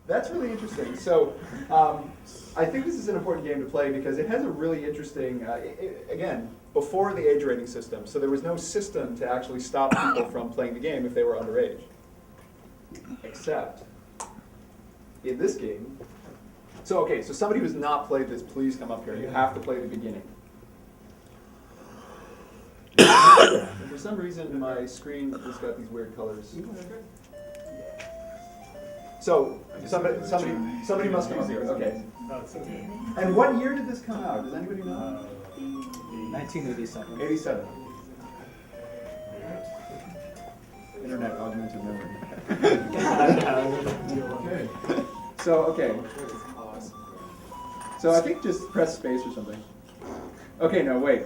That's really interesting. So I think this is an important game to play because it has a really interesting, again, before the age rating system, so there was no system to actually stop people from playing the game if they were underage. Except, in this game, so okay, so somebody who's not played this, please come up here. You have to play the beginning. And for some reason, my screen has got these weird colors. So somebody must come up here. Okay. And what year did this come out? Does anybody know? 1987. 87. Internet augmented memory. Okay. Okay. So I think just press space or something. Okay, no, wait.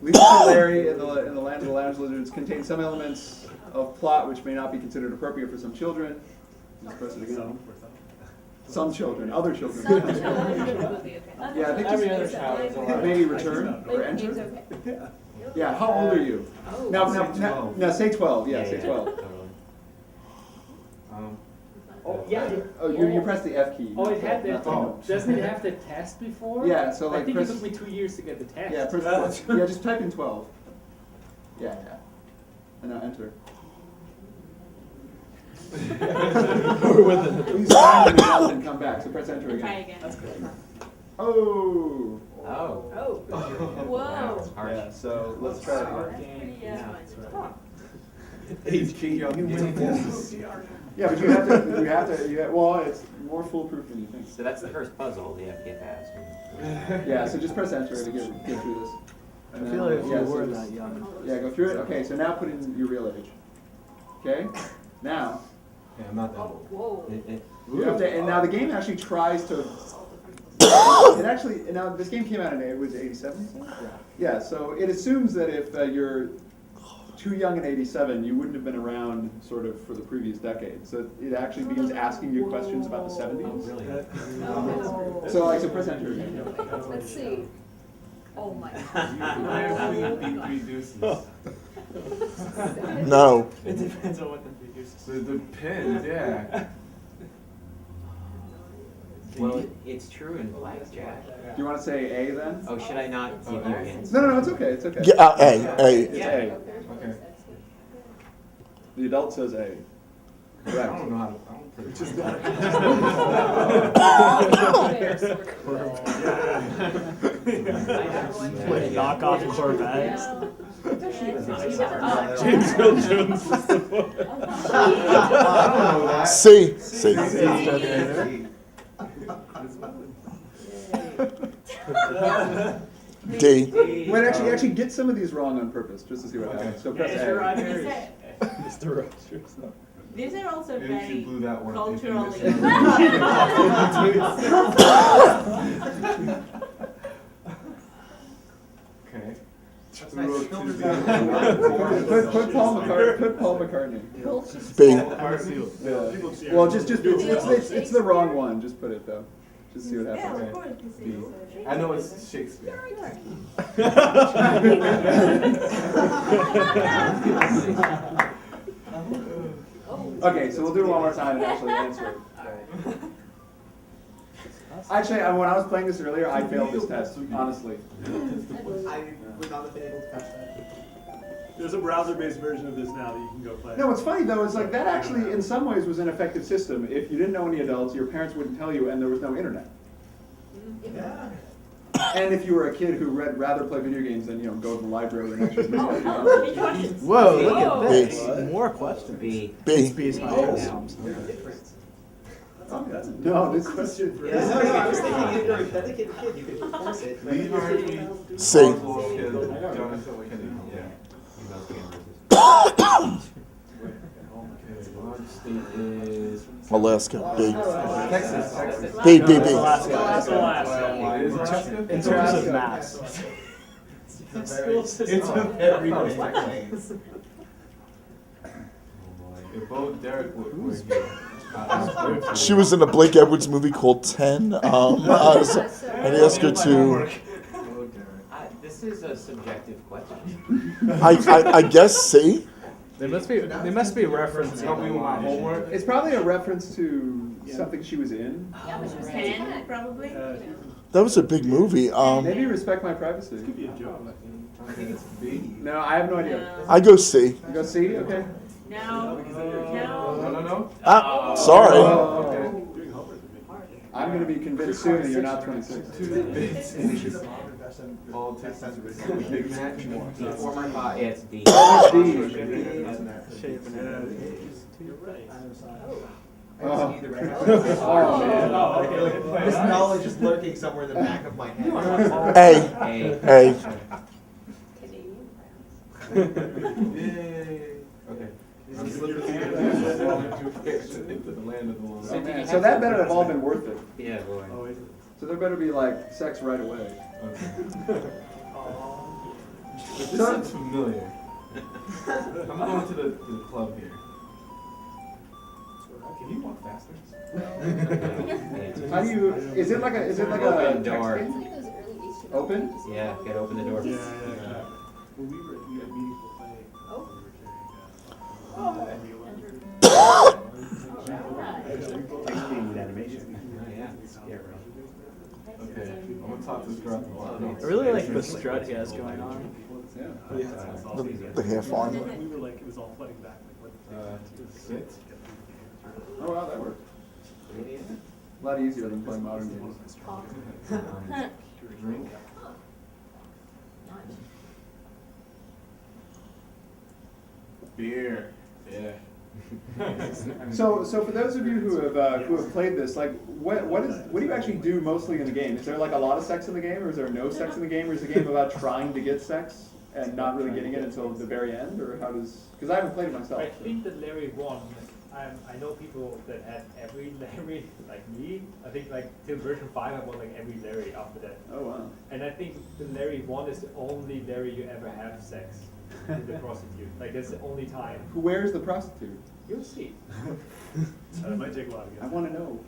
Lisa and Larry in the Land of the Lounge Lizards contain some elements of plot which may not be considered appropriate for some children. Just press it again. Some children, other children. Some children. Yeah, I think Every just other child is allowed. maybe return or enter. Yeah, how old are you? Now say 12. Yeah, say 12. Oh, yeah. Oh, you press the F key. Oh, it had that. Oh. Doesn't it have the test before? Yeah, so I like think press, it took me 2 years to get the test. yeah, press, yeah, just type in 12. Yeah. And now enter. Please find it out and come back. So press enter again. Try again. That's good. Oh. Oh. Whoa. Yeah, so let's try it again. Yeah, but you have to, well, it's more foolproof than you think. So that's the first puzzle you have to get past. Yeah, so just press enter to get through this. And I feel then, like if yeah, you so were just- that young. Yeah, go through it. Okay, so now put in your real age. Okay? Now, Yeah, I'm not that old. Whoa. you have to, and now the game actually tries to, it actually, now this game came out in, it was 87? Yeah, so it assumes that if you're too young in 87, you wouldn't have been around sort of for the previous decade. So it actually begins asking you questions about the 70s. Oh. So like, so press enter again. Let's see. Oh my No. It depends on what the reduces. It depends, yeah. Well, it's true in blackjack. Do you want to say A then? Oh, should I not give you hints? No, it's okay, it's okay. Yeah, A. It's Yeah. A. Okay. The adult says A. I don't know how to. I don't play. Just Knock off of our bags. James Earl Jones is the one. C. D. Wait, actually get some of these wrong on purpose, just to see what happens. So press Mr. A. Rogers. Mr. Rogers. These are also Maybe she very blew that one. culturally. Okay. Put Paul McCartney. B. Yeah. Well, just it's the wrong one. Just put it though. Just see what Yeah, happens. of course. I know it's Shakespeare. Okay, so we'll do it one more time and actually answer it. Actually, when I was playing this earlier, I failed this test, honestly. I would not have been able to catch that. There's a browser-based version of this now that you can go play. No, what's funny though is like that actually in some ways was an effective system. If you didn't know any adults, your parents wouldn't tell you and there was no internet. Yeah. And if you were a kid who rather play video games than, go to the library and actually read it. Whoa, look at Whoa. this. More questions. B. B. B is higher now. No, this question for I was thinking if you're a dedicated kid, you could force it. Lee Harvey. C. Jonathan Kennedy. Yeah. Okay, large state is Alaska. B. Texas. B. In terms of mass. It's a very big both Derek were here. She was in a Blake Edwards movie called 10. I'd ask her to. This is a subjective question. I guess C. They must be referencing. Help me with my homework. It's probably a reference to something she was in. Yeah, but she was 10, probably. That was a big movie. Maybe Respect My Privacy. This could be a joke. I think it's B. No, I have no idea. No. I go C. You go see? Okay. No. No, no, no. Ah, sorry. Oh, okay. Doing homework with me. I'm going to be convinced soon that you're not 26. Two bits in all Texas. Big match. Former, yeah, it's D. You're right. Oh. Either way. Oh, man. This knowledge is lurking somewhere in the back of my head. A. A. A. Canadian Yay. Okay. I'm slipping into the land of the long. Oh, man. So that better have all been worth it. Yeah, boy. Oh, wait. So there better be like sex right away. Okay. This sounds familiar. I'm going to the club here. Can you walk faster? How do you? Is it like a? Is it like a Open door. texting? Open? Yeah, gotta open the door. Yeah. Well, we had meaningful play. Oh. Texting with animation. Oh, yeah. Yeah, Okay. I'm gonna talk to this girl at the bar. I really like the strut he has going on. Yeah. The half on. We were like, it was all flooding back. Like, what? Sit. Oh wow, that worked. A lot easier than playing modern games. Drink. Beer. Yeah. So for those of you who have played this, like, what do you actually do mostly in the game? Is there like a lot of sex in the game, or is there no sex in the game, or is the game about trying to get sex and not really getting it until the very end, or how does? Because I haven't played it myself. I think that Larry won. I know people that had every Larry, like me. I think like till version 5 I won like every Larry after that. Oh wow. And I think the Larry 1 is the only Larry you ever have sex with the prostitute. Like that's the only time. Who wears the prostitute? You'll see. It might take a while to get. I want to know.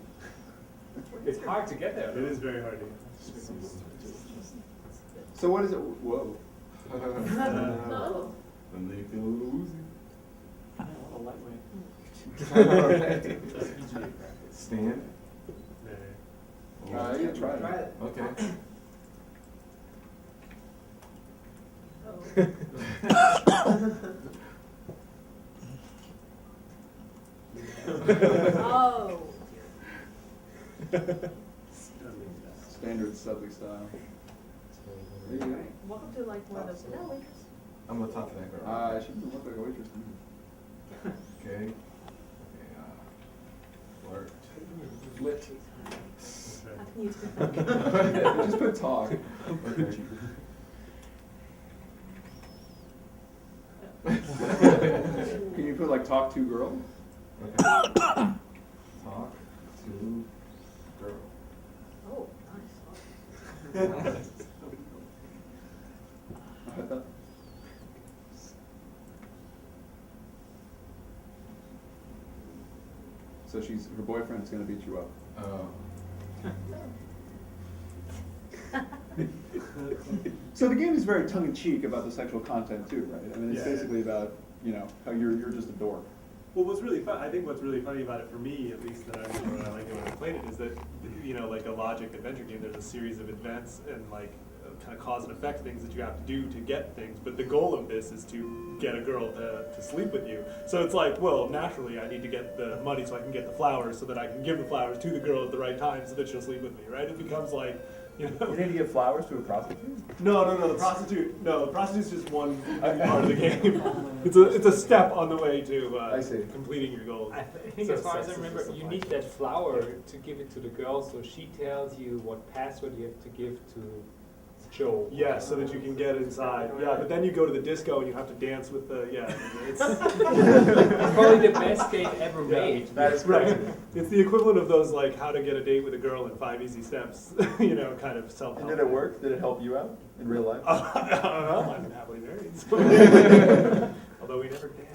It's hard to get there. It is very hard to So what is it? Whoa. Oh. When they feel a little woozy. A lightweight. Stand. I need to try it. Okay. Oh. Standard Subway style. There you go. Welcome to like one of those. No, waitress. I'm gonna talk to that girl. She doesn't look like a waitress to me. Okay. Flirt. Flit. How can you Just put talk. Okay. Can you put like talk to girl? Okay. Talk to girl. Oh, nice. So her boyfriend's gonna beat you up. Oh. So the game is very tongue-in-cheek about the sexual content too, right? I mean, it's Yeah. basically about, how you're just a dork. Well, what's really fun, I think what's really funny about it for me, at least that I remember when I liked it when I played it, is that, like a logic adventure game, there's a series of events and like kind of cause and effect things that you have to do to get things. But the goal of this is to get a girl to sleep with you. So it's like, well, naturally I need to get the money so I can get the flowers so that I can give the flowers to the girl at the right time so that she'll sleep with me, right? It becomes like, You need to give flowers to a prostitute? No, the prostitute's just one part of the game. It's a step on the way to I see. completing your goals. I think as far as I remember, you need that flower to give it to the girl, so she tells you what password you have to give to Joe. Yeah, so that you can get inside. Yeah, but then you go to the disco and you have to dance with the, it's It's probably the best game ever made. That is right. crazy. It's the equivalent of those like how to get a date with a girl in 5 easy steps, kind of self-help. And did it work? Did it help you out in real life? I don't know, I'm happily married. So. Although we never did.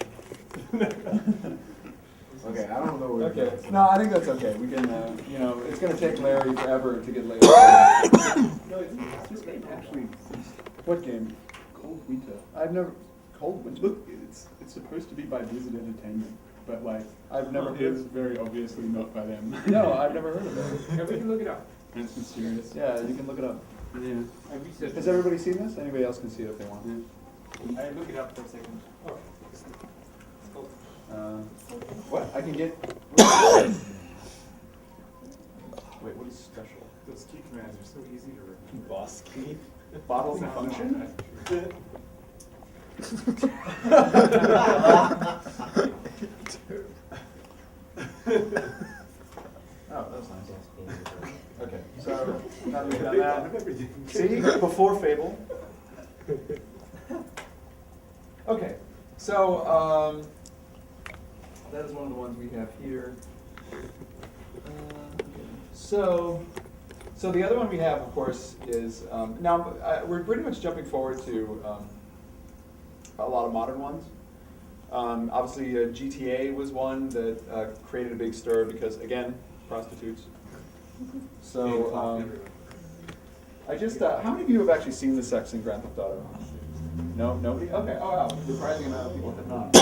Okay, I don't know where. Okay. No, I think that's okay. We can, it's going to take Larry forever to get laid. No, this game actually. What game? Cold Winter. I've never. Cold Winter. Look, it's supposed to be by Blizzard Entertainment. but like, I've never it heard is of it. very obviously not by them. No, I've never heard of it. Yeah, we can look it up. And it's mysterious. Yeah, you can look it up. Yeah. I researched. Has everybody seen this? Anybody else can see it if they want. I look it up for a second. Oh. What? I can get. Wait, what is special? Those key commands are so easy to remember. Boss key. Bottling function? Oh, that was nice. Okay, so now that we've done that. See, before Fable. Okay, so that is one of the ones we have here. So the other one we have, of course, is now we're pretty much jumping forward to a lot of modern ones. Obviously, GTA was one that created a big stir because, again, prostitutes. So I just, how many of you have actually seen the sex in Grand Theft Auto? No, nobody? Okay. Oh wow, surprising amount of people have not. I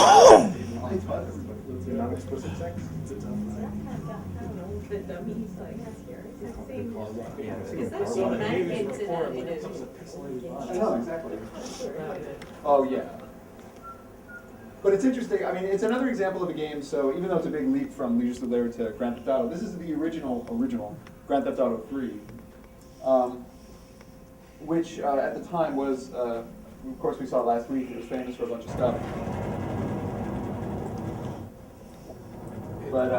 thought everybody was not explicit sex. So that kind of got, I don't know, the dummies, like, that's scary. It's the same. Is that So the the magnet games to before, that, like, you some of the I pixelated know, exactly. Oh yeah. But it's interesting. I mean, it's another example of a game. So even though it's a big leap from Leisure Suit Larry to Grand Theft Auto, this is the original Grand Theft Auto 3, which at the time was, of course, we saw it last week. It was famous for a bunch of stuff. But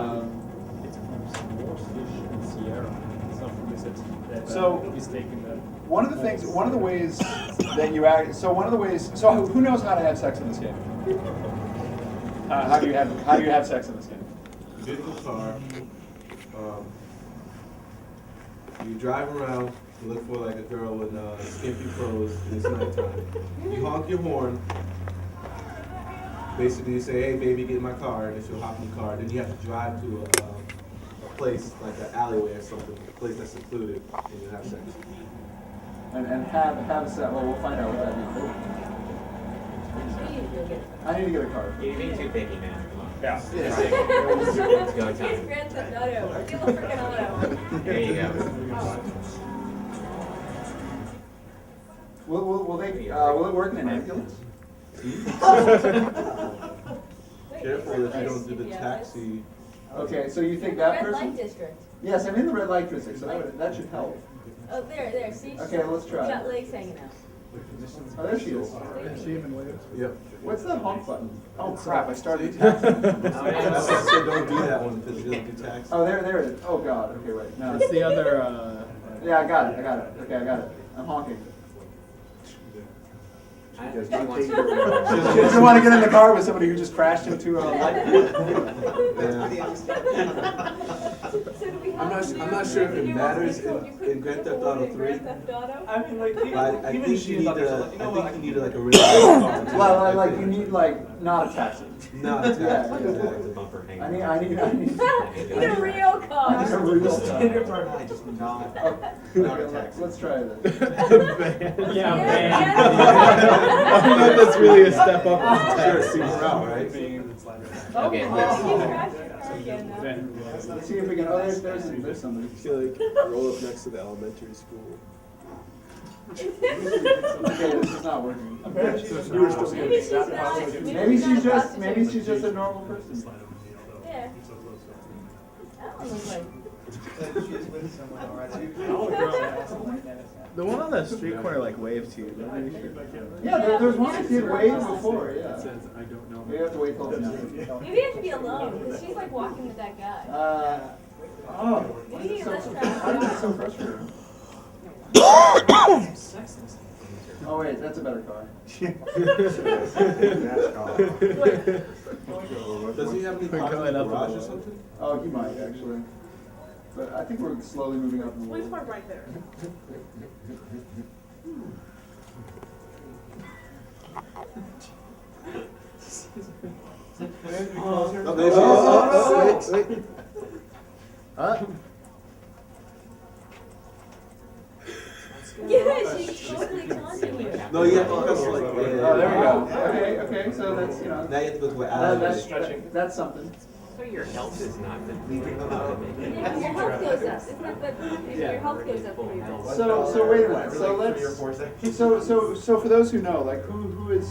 It's from Warfish and Sierra. It's not from this. That So- mistaken that. one of the ways that you act. So who knows how to have sex in this game? How do you have sex in this game? You get in the car, you drive around, you look for like a girl with skimpy clothes, and it's nighttime. You honk your horn, basically you say, hey baby, get in my car, and then she'll hop in the car. Then you have to drive to a place, like an alleyway or something, a place that's secluded, and you have sex. And have a sex. Well, we'll find out what that means. I need to get a card. You're being too picky, man. Come on. Yeah. It's go It's time. Grand Theft Auto. Feel a freaking auto. There you go. Will it work in an ambulance? Careful that you don't do the taxi. Okay, so you think that Red person? light district. Yes, I'm in the red light district, so that should help. Oh, there, see? Okay, let's try. Got legs hanging out. Oh, there she is. Yep. What's that honk button? Oh crap! I started taxing. I said don't do that one because you don't do taxi. Oh, there it is. Oh god. Okay, wait. No. It's the other, Yeah, I got it. Okay, I got it. I'm honking. She She doesn't want to get in the car with somebody who just crashed into a light. I'm not sure if it matters in Grand Theft Auto 3. I mean, like, But I even think she you is need not a, like, you know what? I think you need like a really nice car. Well, like you need like not a taxi. Not a taxi. Yeah. exactly. Bumper hanging. I need. You need a real car. I need a real Standard car. for I just not. Okay, let's try this. yeah, man. I don't know if that's really a step up. Sure, it seems out, right? Okay, Oh, let's you crashed your car again now. Let's see if we can. Oh, there's somebody. I feel like roll up next to the elementary school. Okay, this is not working. Maybe she's not. Maybe she's just a normal person. Yeah. That one looks like. The one on that street corner like waved to you. Yeah, there's one that did way before. Yeah. I don't know. We have to wait till it's now. Maybe you have to be alone, because she's like walking with that guy. Oh, why is it so, Let's try. why is it so frustrating? Oh wait, that's a better car. Does he have any We're cars in going the up garage a or little. something? Oh, he might actually. But I think we're slowly moving up in the Police world. park right there. Oh, there she is. Wait. Yeah, she's totally taunting you. No, you have to press like. Oh, there we go. Okay, so that's, you know, Now you have to go to an that's, alleyway. that's something. So your health is not the. Yeah, your health goes up. Isn't that the, if your health goes up for you? So wait a minute, so let's, so for those who know, like, who is,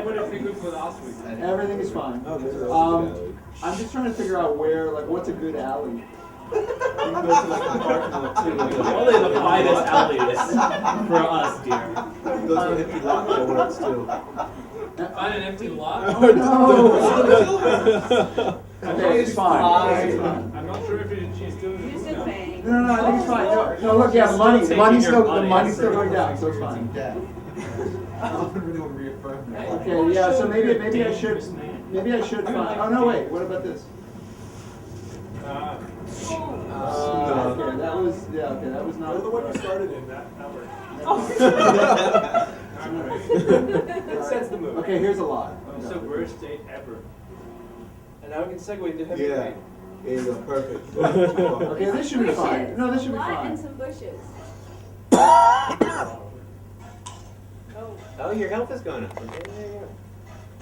and, everything's fine. Everything is fine. I'm just trying to figure out where, like, what's a good alley? You can go to like the parking lot too. Only the widest alleys for us, dear. You go to an empty lot that works too. Find an empty lot? Oh no! Okay, it's fine. I'm not sure if she's still. You're still paying. No, I think it's fine. No, look, yeah, the money's still going down, so it's fine. I don't really want to reaffirm that. Okay, yeah, so maybe I should find, oh no, wait, what about this? Okay, that was not. You're the one who started in that worked. It sets the mood. Okay, here's a lot. It's the worst date ever. And now we can segue into heavy Yeah. rain. It's perfect. Okay, this should be fine. No, this should be Lot and fine. some bushes. Oh, your health has gone up. Okay, there you go.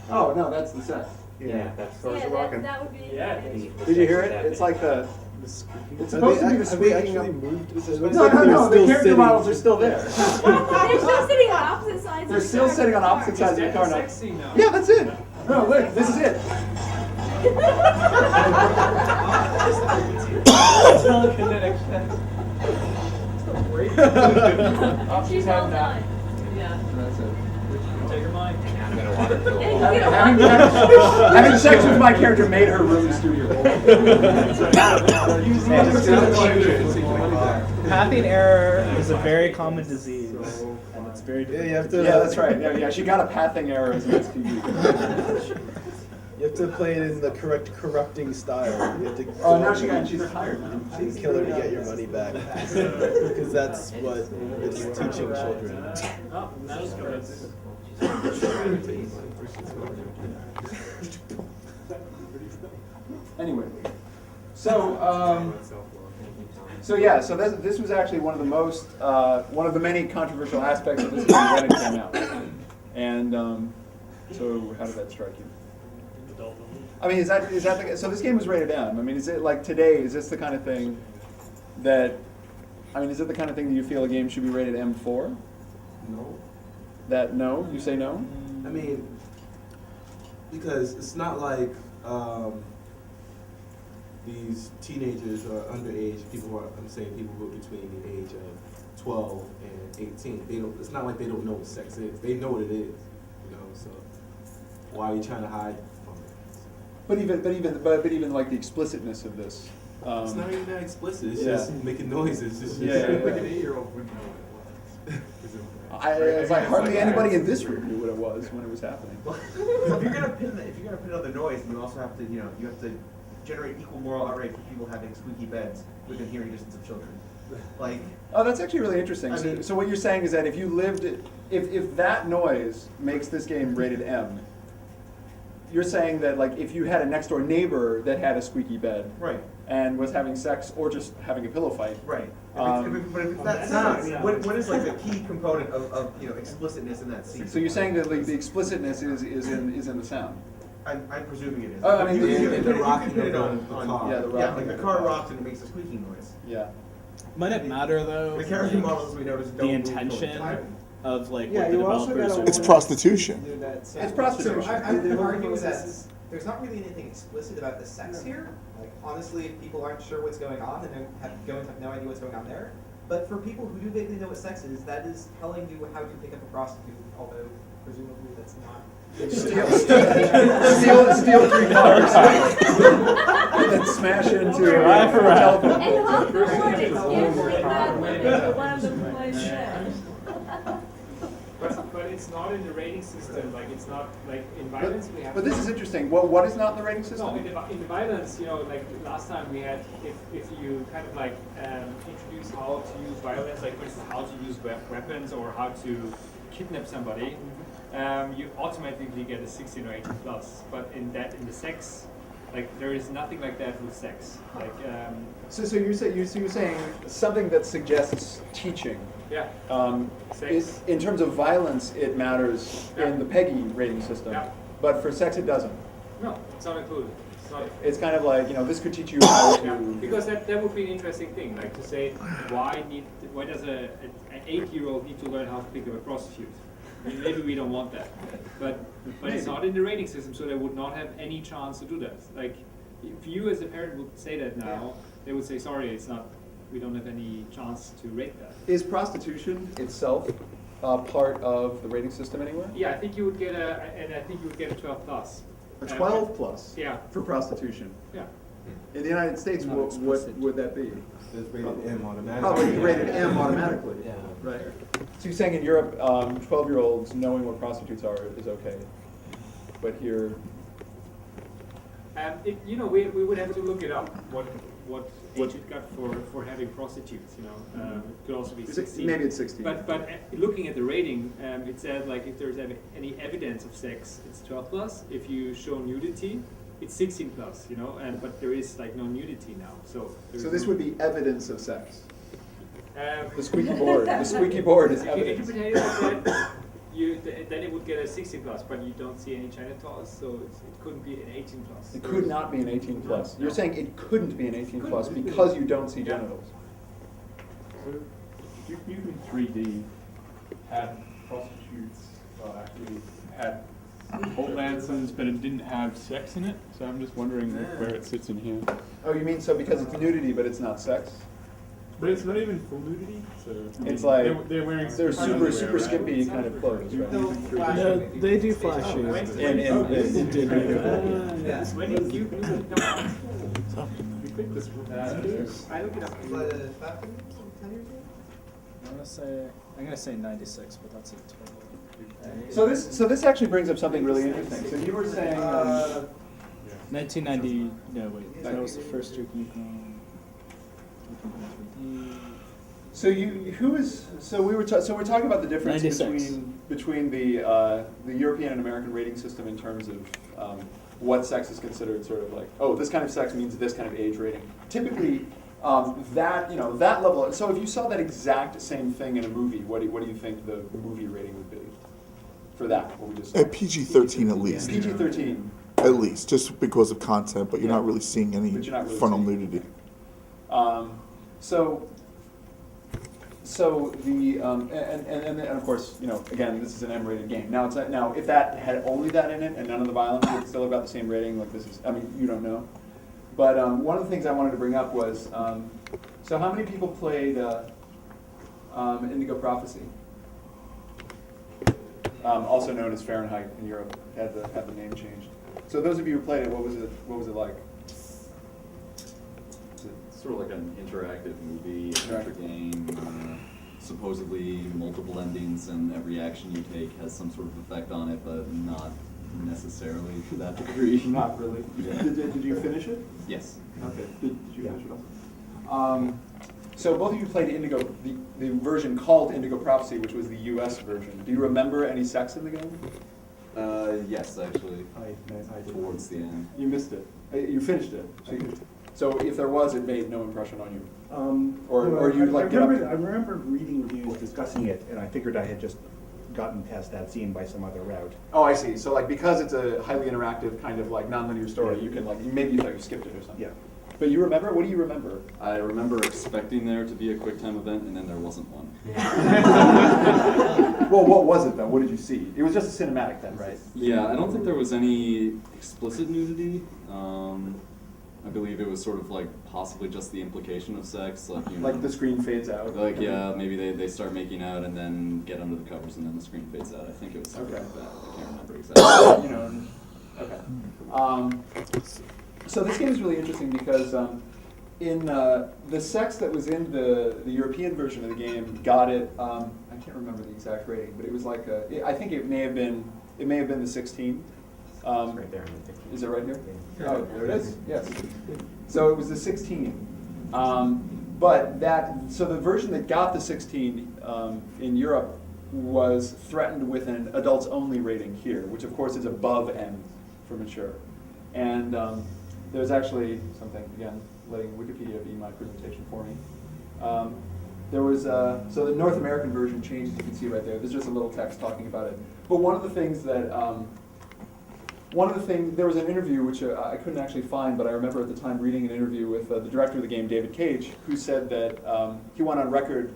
Oh, no, that's the set. Yeah, that's. Yeah, that would be. Yeah. Did you hear it? It's like the, it's supposed to be the Have they squeaking actually of. moved? No, the character models are still there. They're still sitting on opposite sides. They're of the still car. sitting on opposite sides of the car now. Sexy now. Yeah, that's it. No, look, this is it. Telekinetic. She's all done. Yeah. That's it. Take her mind. Now I'm gonna water fill. And you get a Having sex with my character made her really stupid. Pathing error is a very common disease, and it's very difficult. Yeah, that's right. Yeah, she got a pathing error as an STD. You have to play it in the correct corrupting style. You have to Oh, now she's tired now. you kill her to get your money back, because that's what it's teaching children. Oh, now it's good. Anyway, so this was actually one of the most one of the many controversial aspects of this game when it came out. And so how did that strike you? I mean, is that so this game was rated M. I mean, is it like today? Is this the kind of thing that? I mean, is it the kind of thing that you feel a game should be rated M for? No. That no? You say no? I mean, because it's not like these teenagers or underage people who are, I'm saying people who are between the age of 12 and 18. They don't. It's not like they don't know what sex is. They know what it is. You know. So why are you trying to hide from it? But even like the explicitness of this. It's not even that explicit. It's yeah. just making noises. It's just Yeah. Like an 8-year-old wouldn't know what it was. It's like hardly anybody in this room knew what it was when it was happening. If you're gonna pin out the noise, you also have to, you have to generate equal moral outrage for people having squeaky beds within hearing distance of children. Like, Oh, that's actually really interesting. I mean- So what you're saying is that if you lived, if that noise makes this game rated M, you're saying that like if you had a next door neighbor that had a squeaky bed right, and was having sex or just having a pillow fight. right. Um, But if it's that sound, what is like the key component of explicitness in that scene? So you're saying that like, the explicitness is in the sound. I'm presuming it is. Oh, I mean, you the- could the put it rocking on, of the car. Yeah, the yeah, rocking like the of the car car. rocks and it makes a squeaking noise. Yeah. Might it matter though? The character models we noticed don't The move totally. intention of like Yeah, what the you also developers gotta are It's doing. prostitution. It's prostitution. So I'm arguing that there's not really anything explicit about the sex here. Like honestly, if people aren't sure what's going on and going to have no idea what's going on there. But for people who do vaguely know what sex is, that is telling you how to pick up a prostitute. Although presumably that's not. Steal 3 cars and then smash into a telephone And pole. honk the horn, it's really bad when one of them was But it's not in the rating system. Like it's not like in violence we have. But this is interesting. What is not in the rating No, system? in the violence, like last time we had, if you kind of like introduce how to use violence, like for instance how to use weapons or how to kidnap somebody, you automatically get a 16 or 18 plus. But in the sex Like there is nothing like that with sex. Like So you're saying something that suggests teaching. yeah, Is, in terms of violence, it matters in the PEGI rating system, but for sex it doesn't. no, it's not included. It's not. It's kind of like, this could teach you how to. Yeah, because that would be an interesting thing, like to say why does an 8-year-old need to learn how to pick up a prostitute? I mean, maybe we don't want that, but it's not in the rating system, so they would not have any chance to do that. Like if you as a parent would say that now, they would say sorry, it's not. We don't have any chance to rate that. Is prostitution itself part of the rating system anywhere? Yeah, I think you would get a 12 plus. A 12 plus. Yeah. For prostitution. Yeah. In the United States, what would that be? It's rated M automatically. Probably rated M automatically. Yeah. Right. So you're saying in Europe, 12-year-olds knowing what prostitutes are is okay, but here. We would have to look it up. What age it got for having prostitutes? It could also be 16. Maybe it's 16. But looking at the rating, it said like if there's any evidence of sex, it's 12 plus. If you show nudity, it's 16 plus. But there is like no nudity now. So this would be evidence of sex. The squeaky squeaky board. The squeaky board is If you evidence. interpret it like that, then it would get a 16 plus, but you don't see any genitals, so it couldn't be an 18 plus. It could not be an 18 plus. No. You're saying it couldn't be an 18 plus Couldn't. because you don't see Yeah. genitals. So, Duke Nukem 3D had prostitutes, actually had pole dances, but it didn't have sex in it. So I'm just wondering where it sits in here. Oh, you mean so because it's nudity, but it's not sex? But it's not even full nudity, so It's like they're wearing they're underwear, super right? skimpy kind of clothes, right? No, they do flash shoes. In Yeah. When did Duke Nukem come out? We picked this one. I look it up. 5 years, 10 years ago? I'm gonna say 96, but that's a total. So this actually brings up something really interesting. So you were saying 1990. No, wait. That was the first Duke Nukem. so we're talking about the difference 96. between the European and American rating system in terms of what sex is considered sort of like, oh, this kind of sex means this kind of age rating. Typically, that level. So if you saw that exact same thing in a movie, what do you think the movie rating would be for that? What we just saw? At PG-13 at least. PG-13. At least, just because of content, but you're not really seeing any But you're not really frontal seeing nudity. So the and of course, again, this is an M-rated game. Now if that had only that in it and none of the violence, would it still have got the same rating? Like this is, you don't know. But one of the things I wanted to bring up was, so how many people played Indigo Prophecy? Also known as Fahrenheit in Europe, had the name changed. So those of you who played it, what was it like? It's sort of like an interactive movie, adventure game, supposedly multiple endings, and every action you take has some sort of effect on it, but not necessarily to that degree. Not really. Yeah. Did you finish it? Yes. Okay. Did you finish it also? So both of you played Indigo, the version called Indigo Prophecy, which was the US version. Do you remember any sex in the game? Yes, actually. Towards the end. You missed it. You finished it. So if there was, it made no impression on you. Or you like get up to- I remember reading reviews discussing it, and I figured I had just gotten past that scene by some other route. Oh, I see. So like because it's a highly interactive kind of like nonlinear story, you can maybe you thought you skipped it or something. Yeah. But you remember? What do you remember? I remember expecting there to be a QuickTime event, and then there wasn't one. Well, what was it though? What did you see? It was just a cinematic then, right? Yeah, I don't think there was any explicit nudity. I believe it was sort of like possibly just the implication of sex, like Like the screen fades out. Like maybe they start making out and then get under the covers and then the screen fades out. I think it was something like that. I can't remember exactly. Okay. So this game is really interesting because in the sex that was in the European version of the game got it. I can't remember the exact rating, but it was like I think it may have been the 16. It's right there. Is it right here? Oh, there it is. Yes. So it was the 16. But so the version that got the 16 in Europe was threatened with an adults only rating here, which of course is above M for mature. And there's actually something, again, letting Wikipedia be my presentation for me. There was, so the North American version changed, you can see right there. There's just a little text talking about it. But one of the things that, there was an interview which I couldn't actually find, but I remember at the time reading an interview with the director of the game, David Cage, who said that he went on record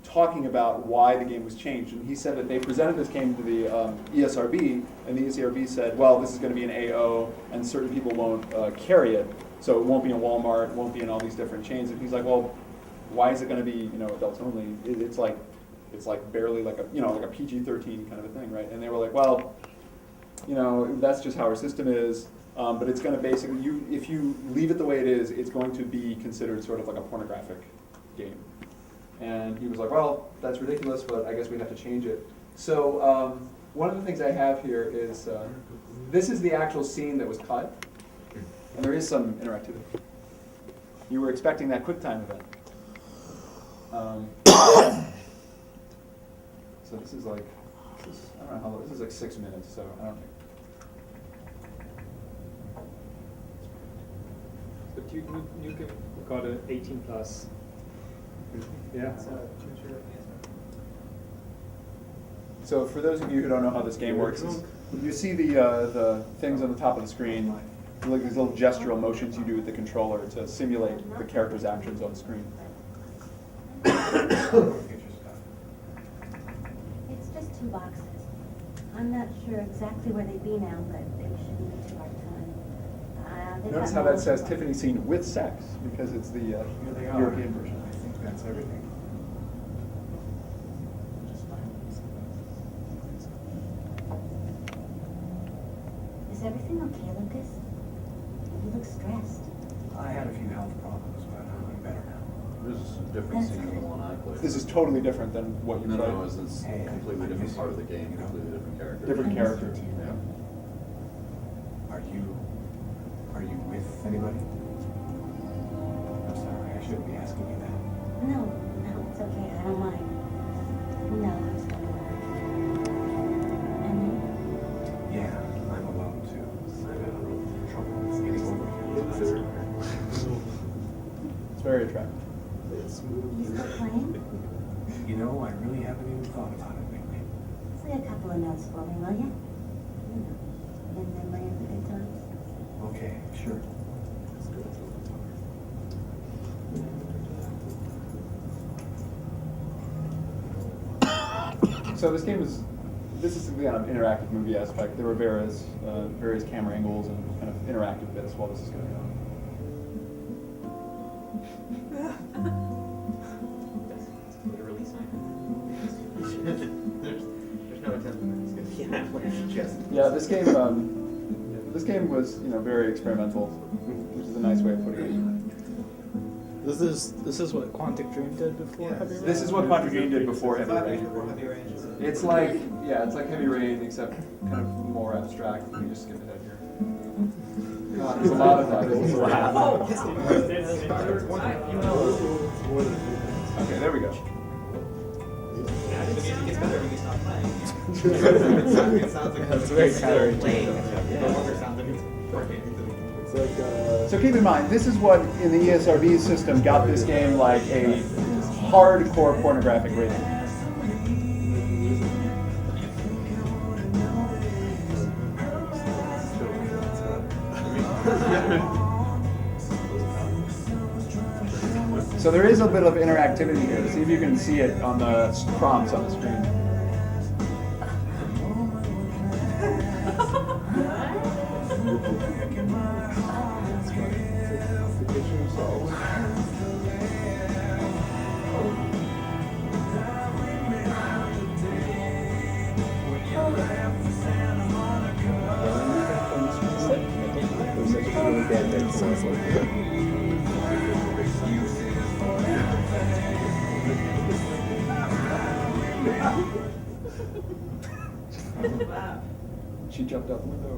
talking about why the game was changed. And he said that they presented this game to the ESRB, and the ESRB said, well, this is going to be an AO, and certain people won't carry it. So it won't be in Walmart, it won't be in all these different chains. And he's like, well, why is it going to be, adults only? It's like barely like a, like a PG-13 kind of a thing, right? And they were like, well, that's just how our system is. But it's going to basically, if you leave it the way it is, it's going to be considered sort of like a pornographic game. And he was like, well, that's ridiculous, but I guess we have to change it. So one of the things I have here is, this is the actual scene that was cut. And there is some interactivity. You were expecting that QuickTime event. So this is like, I don't know how long, this is like 6 minutes, so I don't think. But you got an 18 plus. Yeah. So for those of you who don't know how this game works, you see the things on the top of the screen, like these little gestural motions you do with the controller to simulate the character's actions on the screen. It's just 2 boxes. I'm not sure exactly where they'd be now, but they shouldn't be too hard to find. Notice how that says Tiffany scene with sex, because it's the European version. I think that's everything. Is everything okay, Lucas? You look stressed. I had a few health problems, but I'm better now. This is a different scene than the one I played. This is totally different than what you played. No, it's a completely different part of the game, completely different character. Different character. Yeah. Are you with anybody? I'm sorry, I shouldn't be asking you that. No, it's okay. I don't mind. No, it's not And you? Yeah, I'm alone too. I'm having trouble getting over here. It's very attractive. You still playing? You know, I really haven't even thought about it lately. Say a couple of notes for me, will you? In memory of the good times. Okay, sure. So this game is, this is the kind of interactive movie aspect. There were various camera angles and kind of interactive bits while this is going on. There's no attempt that it's gonna be just. Yeah, this game was very experimental, which is a nice way of putting it. This is what Quantic Dream did before Heavy Rain? This is what Quantic Dream did before Heavy Rain. Heavy Rain. It's like Heavy Rain, except kind of more abstract. Let me just skip ahead here. God, there's a lot of that. Okay, there we go. The music gets better when you stop playing. It sounds like That's very still counterintuitive. playing. It no longer sounds like it's working. It's like, So keep in mind, this is what in the ESRB system got this game like a hardcore pornographic rating. So there is a bit of interactivity here. See if you can see it on the prompts on the screen. She jumped out the window.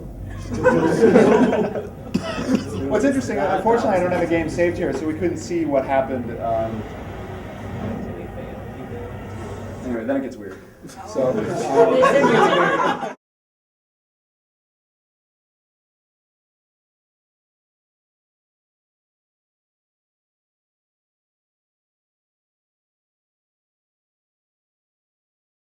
What's interesting, unfortunately I don't have a game saved here, so we couldn't see what happened. Anyway, then it gets weird. So.